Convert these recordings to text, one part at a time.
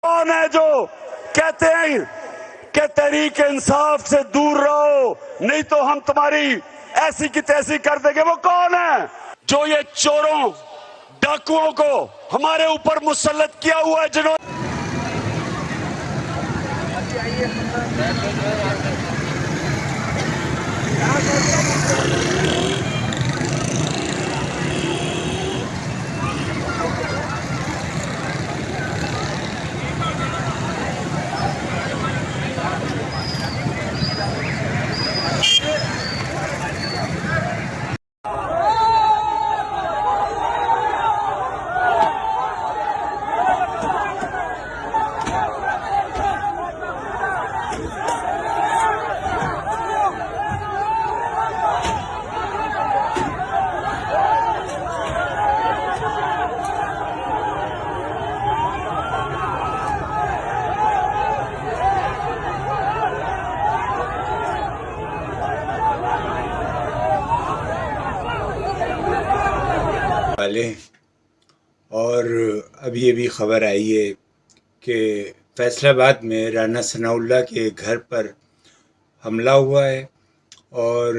کون ہے جو کہتے ہیں کہ تحریک انصاف سے دور رہو نہیں تو ہم تمہاری ایسی کی تیسی کر دیں گے؟ وہ کون ہے جو یہ چوروں ڈاکوؤں کو ہمارے اوپر مسلط کیا ہوا ہے، جنہوں والے ہیں۔ اور اب یہ بھی خبر آئی ہے کہ فیصل آباد میں رانا ثناء اللہ کے گھر پر حملہ ہوا ہے اور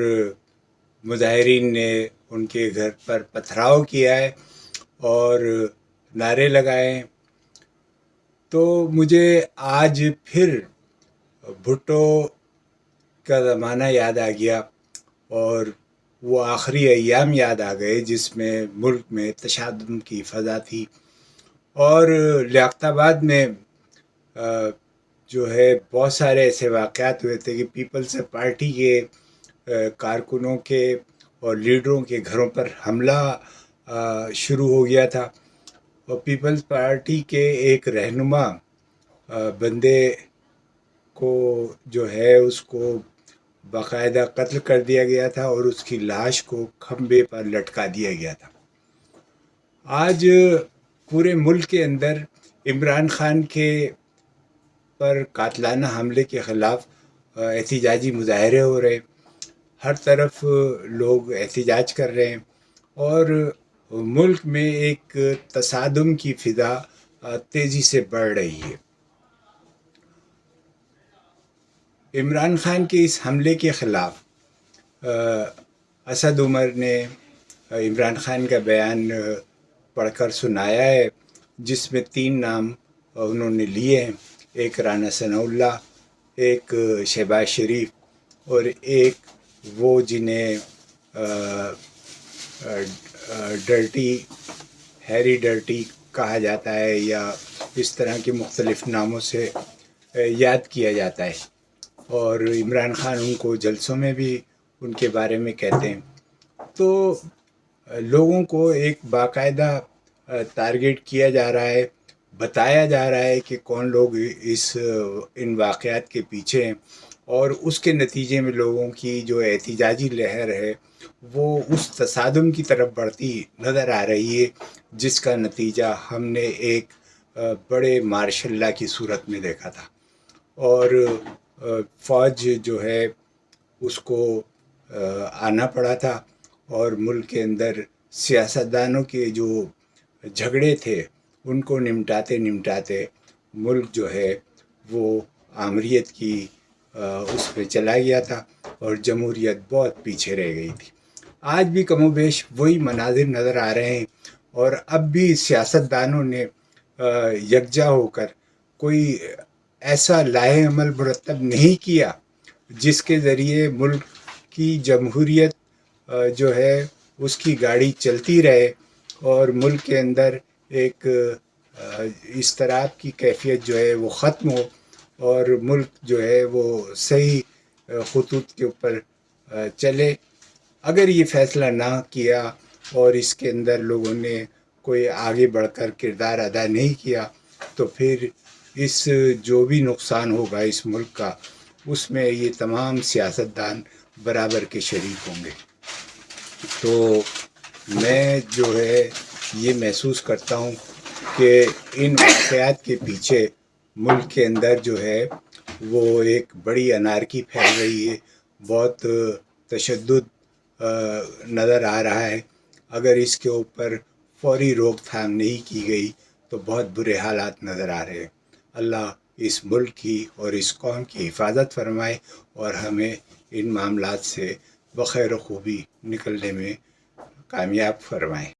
مظاہرین نے ان کے گھر پر پتھراؤ کیا ہے اور نعرے لگائے ہیں۔ تو مجھے آج پھر بھٹو کا زمانہ یاد آ گیا اور وہ آخری ایام یاد آ گئے جس میں ملک میں تشدد کی فضا تھی، اور لیاقت آباد میں جو ہے بہت سارے ایسے واقعات ہوئے تھے کہ پیپلز پارٹی کے کارکنوں کے اور لیڈروں کے گھروں پر حملہ شروع ہو گیا تھا، اور پیپلز پارٹی کے ایک رہنما بندے کو جو ہے اس کو باقاعدہ قتل کر دیا گیا تھا اور اس کی لاش کو کھمبے پر لٹکا دیا گیا تھا۔ آج پورے ملک کے اندر عمران خان کے پر قاتلانہ حملے کے خلاف احتجاجی مظاہرے ہو رہے، ہر طرف لوگ احتجاج کر رہے ہیں اور ملک میں ایک تصادم کی فضا تیزی سے بڑھ رہی ہے۔ عمران خان کے اس حملے کے خلاف اسد عمر نے عمران خان کا بیان پڑھ کر سنایا ہے، جس میں 3 نام انہوں نے لیے ہیں، ایک رانا ثناء اللہ، ایک شہباز شریف اور ایک وہ جنہیں ہیری ڈرٹی کہا جاتا ہے یا اس طرح کے مختلف ناموں سے یاد کیا جاتا ہے، اور عمران خان ان کو جلسوں میں بھی ان کے بارے میں کہتے ہیں۔ تو لوگوں کو ایک باقاعدہ ٹارگیٹ کیا جا رہا ہے، بتایا جا رہا ہے کہ کون لوگ ان واقعات کے پیچھے ہیں، اور اس کے نتیجے میں لوگوں کی جو احتجاجی لہر ہے وہ اس تصادم کی طرف بڑھتی نظر آ رہی ہے، جس کا نتیجہ ہم نے ایک بڑے مارشل لا کی صورت میں دیکھا تھا، اور فوج جو ہے اس کو آنا پڑا تھا، اور ملک کے اندر سیاستدانوں کے جو جھگڑے تھے ان کو نمٹاتے ملک جو ہے وہ آمریت کی اس پہ چلا گیا تھا اور جمہوریت بہت پیچھے رہ گئی تھی۔ آج بھی کم و بیش وہی مناظر نظر آ رہے ہیں، اور اب بھی سیاستدانوں نے یکجا ہو کر کوئی ایسا لائحہ عمل مرتب نہیں کیا جس کے ذریعے ملک کی جمہوریت جو ہے اس کی گاڑی چلتی رہے اور ملک کے اندر ایک اضطراب کی کیفیت جو ہے وہ ختم ہو اور ملک جو ہے وہ صحیح خطوط کے اوپر چلے۔ اگر یہ فیصلہ نہ کیا اور اس کے اندر لوگوں نے کوئی آگے بڑھ کر کردار ادا نہیں کیا تو پھر اس جو بھی نقصان ہوگا اس ملک کا، اس میں یہ تمام سیاستدان برابر کے شریک ہوں گے۔ تو میں جو ہے یہ محسوس کرتا ہوں کہ ان واقعات کے پیچھے ملک کے اندر جو ہے وہ ایک بڑی انارکی پھیل رہی ہے، بہت تشدد نظر آ رہا ہے۔ اگر اس کے اوپر فوری روک تھام نہیں کی گئی تو بہت برے حالات نظر آ رہے ہیں۔ اللہ اس ملک کی اور اس قوم کی حفاظت فرمائے اور ہمیں ان معاملات سے بخیر و خوبی نکلنے میں کامیاب فرمائے.